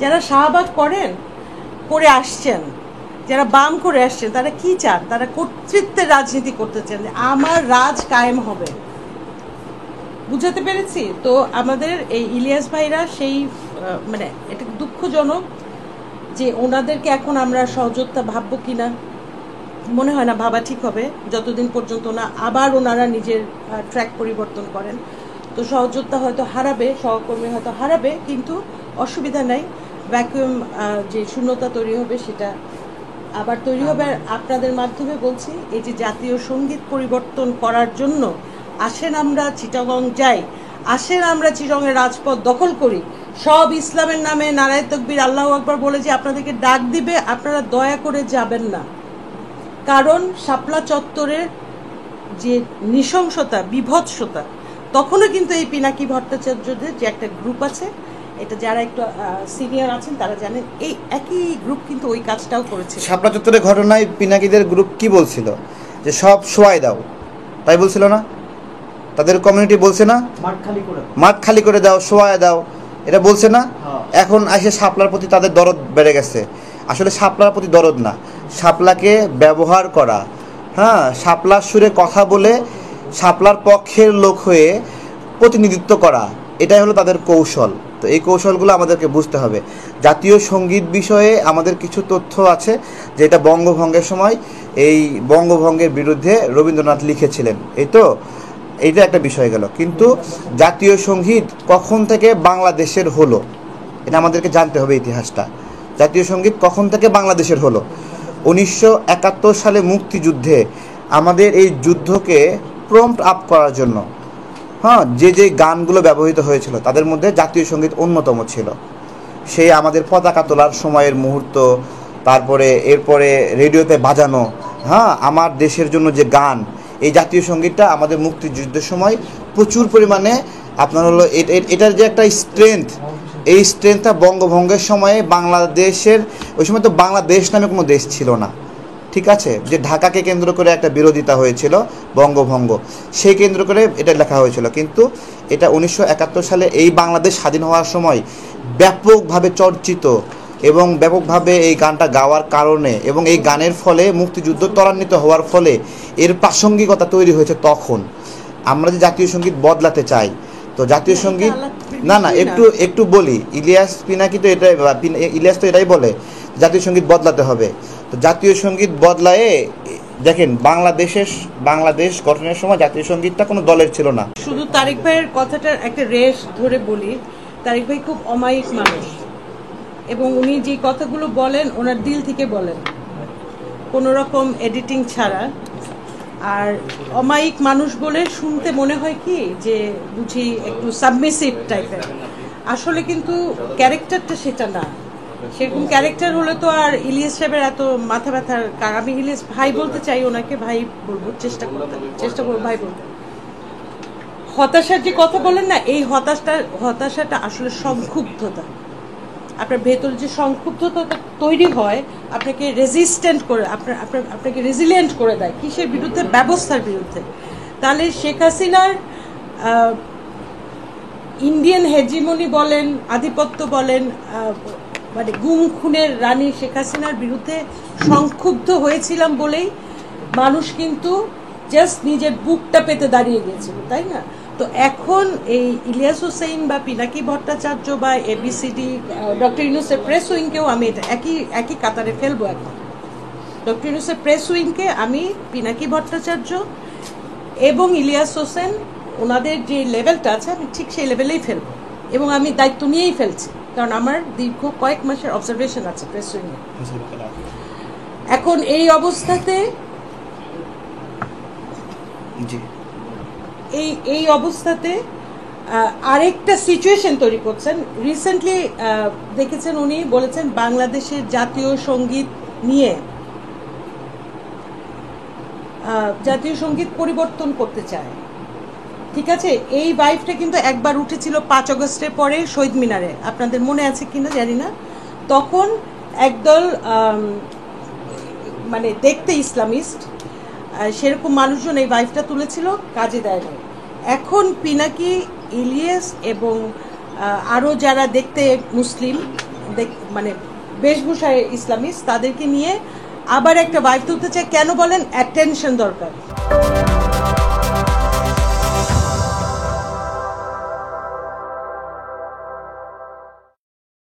যারা শাহবাগ করে আসছেন, যারা বাম করে আসছেন, তারা কি চান? তারা কর্তৃত্বের রাজনীতি করতে চান, যে আমার রাজ কায়েম হবে। বুঝাতে পেরেছি তো? আমাদের এই ইলিয়াস ভাইরা সেই মানে এটা দুঃখজনক যে ওনাদেরকে এখন আমরা সহযোদ্ধা ভাববো কিনা, মনে হয় না ভাবা ঠিক হবে, যতদিন পর্যন্ত না আবার ওনারা নিজের ট্র্যাক পরিবর্তন করেন। তো সহযোদ্ধা হয়তো হারাবে, সহকর্মী হয়তো হারাবে, কিন্তু অসুবিধা নাই। ভ্যাকুয়াম যে শূন্যতা তৈরি হবে সেটা আবার তৈরি হবে। আর আপনাদের মাধ্যমে বলছি, এই যে জাতীয় সঙ্গীত পরিবর্তন করার জন্য আসেন আমরা চিটাগং যাই, আসেন আমরা চিটাগংয়ের রাজপথ দখল করি, সব ইসলামের নামে নারায়ে তাকবীর আল্লাহু আকবার বলে যে আপনাদেরকে ডাক দিবে, আপনারা দয়া করে যাবেন না। কারণ শাপলা চত্বরের যে নৃশংসতা, বিভৎসতা, তখনও কিন্তু এই পিনাকি ভট্টাচার্যদের যে একটা গ্রুপ আছে, এটা যারা একটু সিনিয়র আছেন তারা জানেন, এই একই গ্রুপ কিন্তু ওই কাজটাও করেছে। শাপলা চত্বরের ঘটনায় পিনাকিদের গ্রুপ কি বলছিল? যে সব শোয়াই দাও, তাই বলছিল না? তাদের কমিউনিটি বলছে না মাঠ খালি করে দাও, শোয়াই দাও, এটা বলছে না? এখন এসে শাপলার প্রতি তাদের দরদ বেড়ে গেছে। আসলে শাপলার প্রতি দরদ না, শাপলাকে ব্যবহার করা, হ্যাঁ, শাপলার সুরে কথা বলে শাপলার পক্ষের লোক হয়ে প্রতিনিধিত্ব করা, এটাই হলো তাদের কৌশল। তো এই কৌশলগুলো আমাদেরকে বুঝতে হবে। জাতীয় সঙ্গীত বিষয়ে আমাদের কিছু তথ্য আছে, যেটা বঙ্গভঙ্গের সময় এই বঙ্গভঙ্গের বিরুদ্ধে রবীন্দ্রনাথ লিখেছিলেন, এই তো এইটা একটা বিষয় গেল। কিন্তু জাতীয় সঙ্গীত কখন থেকে বাংলাদেশের হলো, এটা আমাদেরকে জানতে হবে ইতিহাসটা। জাতীয় সঙ্গীত কখন থেকে বাংলাদেশের হলো? 1971 সালে মুক্তিযুদ্ধে আমাদের এই যুদ্ধকে প্রম্পট আপ করার জন্য, হ্যাঁ, যে গানগুলো ব্যবহৃত হয়েছিল তাদের মধ্যে জাতীয় সঙ্গীত অন্যতম ছিল। সেই আমাদের পতাকা তোলার সময়ের মুহূর্ত, তারপরে এরপরে রেডিওতে বাজানো, হ্যাঁ, আমার দেশের জন্য যে গান, এই জাতীয় সঙ্গীতটা আমাদের মুক্তিযুদ্ধের সময় প্রচুর পরিমাণে আপনার হলো এটার যে একটা স্ট্রেংথ, এই স্ট্রেংথটা বঙ্গভঙ্গের সময়ে বাংলাদেশের, ওই সময় তো বাংলাদেশ নামে কোনো দেশ ছিল না, ঠিক আছে, যে ঢাকাকে কেন্দ্র করে একটা বিরোধিতা হয়েছিল বঙ্গভঙ্গ, সেই কেন্দ্র করে এটা লেখা হয়েছিল। কিন্তু এটা 1971 সালে এই বাংলাদেশ স্বাধীন হওয়ার সময় ব্যাপকভাবে চর্চিত এবং ব্যাপকভাবে এই গানটা গাওয়ার কারণে এবং এই গানের ফলে মুক্তিযুদ্ধ ত্বরান্বিত হওয়ার ফলে এর প্রাসঙ্গিকতা তৈরি হয়েছে। তখন আমরা যে জাতীয় সঙ্গীত বদলাতে চাই, তো জাতীয় সঙ্গীত না একটু বলি, ইলিয়াস পিনাকি তো এটাই, ইলিয়াস তো এটাই বলে জাতীয় সঙ্গীত বদলাতে হবে। তো জাতীয় সঙ্গীত বদলায়ে দেখেন, বাংলাদেশ গঠনের সময় জাতীয় সঙ্গীতটা কোনো দলের ছিল না। শুধু তারেক ভাইয়ের কথাটার একটা রেশ ধরে বলি, তারেক ভাই খুব অমায়িক মানুষ এবং উনি যে কথাগুলো বলেন ওনার দিল থেকে বলেন, কোনো রকম এডিটিং ছাড়া। আর অমায়িক মানুষ বলে শুনতে মনে হয় কি যে বুঝি একটু সাবমিসিভ টাইপের, আসলে কিন্তু ক্যারেক্টারটা সেটা না। সেরকম ক্যারেক্টার হলে তো আর ইলিয়াস সাহেবের এত মাথা ব্যথার। আমি ইলিয়াস ভাই বলতে চাই, ওনাকে ভাই বলবো, চেষ্টা করবো ভাই বলতে। হতাশার যে কথা বলেন না, এই হতাশাটা আসলে সংক্ষুব্ধতা। আপনার ভেতর যে সংক্ষুব্ধতা তৈরি হয় আপনাকে রেজিস্ট্যান্ট করে, আপনাকে রেজিলিয়েন্ট করে দেয়। কিসের বিরুদ্ধে? ব্যবস্থার বিরুদ্ধে। তাহলে শেখ হাসিনার ইন্ডিয়ান হেজিমনি বলেন, আধিপত্য বলেন, মানে গুম খুনের রানী শেখ হাসিনার বিরুদ্ধে সংক্ষুব্ধ হয়েছিলাম বলেই মানুষ কিন্তু জাস্ট নিজের বুকটা পেতে দাঁড়িয়ে গিয়েছিল, তাই না? তো এখন এই ইলিয়াস হোসেন বা পিনাকি ভট্টাচার্য বা এবিসিডি, ডক্টর ইউনূসের প্রেস উইংকেও আমি এটা একই কাতারে ফেলবো। এখন ডক্টর ইউনূসের প্রেস উইংকে আমি পিনাকি ভট্টাচার্য এবং ইলিয়াস হোসেন, ওনাদের যে লেভেলটা আছে আমি ঠিক সেই লেভেলেই ফেলবো এবং আমি দায়িত্ব নিয়েই ফেলছি, কারণ আমার দীর্ঘ কয়েক মাসের অবজারভেশন আছে প্রেস উইংয়ে। এখন এই অবস্থাতে আরেকটা সিচুয়েশন তৈরি করছেন। রিসেন্টলি দেখেছেন উনি বলেছেন বাংলাদেশের জাতীয় সঙ্গীত নিয়ে জাতীয় সঙ্গীত পরিবর্তন করতে চায়, ঠিক আছে। এই ভাইবটা কিন্তু একবার উঠেছিল 5 আগস্টের পরে শহীদ মিনারে, আপনাদের মনে আছে কিনা জানি না। তখন একদল মানে দেখতে ইসলামিস্ট সেরকম মানুষজন এই ভাইবটা তুলেছিল, কাজে দেয় না। এখন পিনাকি, ইলিয়াস এবং আরও যারা দেখতে মুসলিম মানে বেশভূষায় ইসলামিস্ট, তাদেরকে নিয়ে আবার একটা ভাইব তুলতে চায়। কেন বলেন? অ্যাটেনশন দরকার।